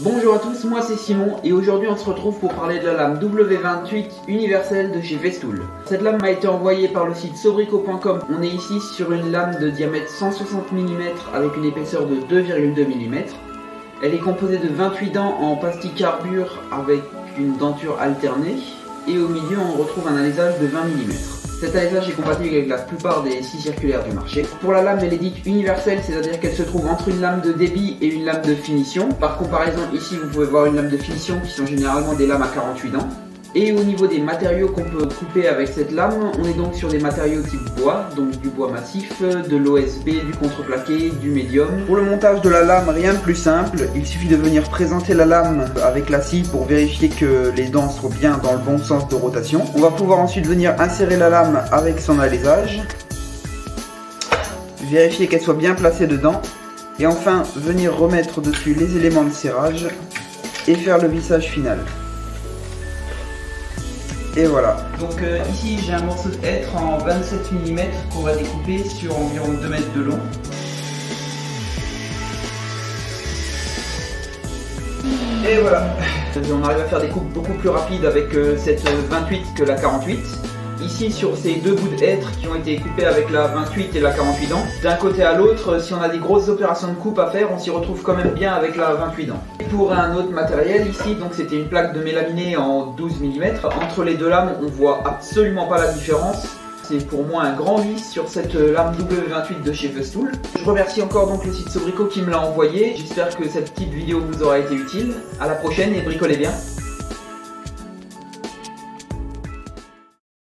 Bonjour à tous, moi c'est Simon et aujourd'hui on se retrouve pour parler de la lame W28 universelle de chez Festool. Cette lame m'a été envoyée par le site sobrico.com. On est ici sur une lame de diamètre 160 mm avec une épaisseur de 2,2 mm. Elle est composée de 28 dents en plastique carbure avec une denture alternée et au milieu on retrouve un alésage de 20 mm. Cet alésage est compatible avec la plupart des scies circulaires du marché. Pour la lame, elle est dite universelle, c'est-à-dire qu'elle se trouve entre une lame de débit et une lame de finition. Par comparaison, ici vous pouvez voir une lame de finition qui sont généralement des lames à 48 dents. Et au niveau des matériaux qu'on peut couper avec cette lame, on est donc sur des matériaux type bois, donc du bois massif, de l'OSB, du contreplaqué, du médium. Pour le montage de la lame, rien de plus simple, il suffit de venir présenter la lame avec la scie pour vérifier que les dents soient bien dans le bon sens de rotation. On va pouvoir ensuite venir insérer la lame avec son alésage, vérifier qu'elle soit bien placée dedans, et enfin venir remettre dessus les éléments de serrage et faire le vissage final. Et voilà. Donc ici j'ai un morceau de hêtre en 27 mm qu'on va découper sur environ 2 mètres de long. Et voilà. On arrive à faire des coupes beaucoup plus rapides avec cette 28 que la 48. Ici sur ces deux bouts de hêtre qui ont été coupés avec la 28 et la 48 dents. D'un côté à l'autre, si on a des grosses opérations de coupe à faire, on s'y retrouve quand même bien avec la 28 dents. Et pour un autre matériel ici, donc c'était une plaque de mélaminé en 12 mm. Entre les deux lames, on voit absolument pas la différence. C'est pour moi un grand vice sur cette lame W28 de chez Festool. Je remercie encore donc le site Sobrico qui me l'a envoyé. J'espère que cette petite vidéo vous aura été utile. À la prochaine et bricolez bien.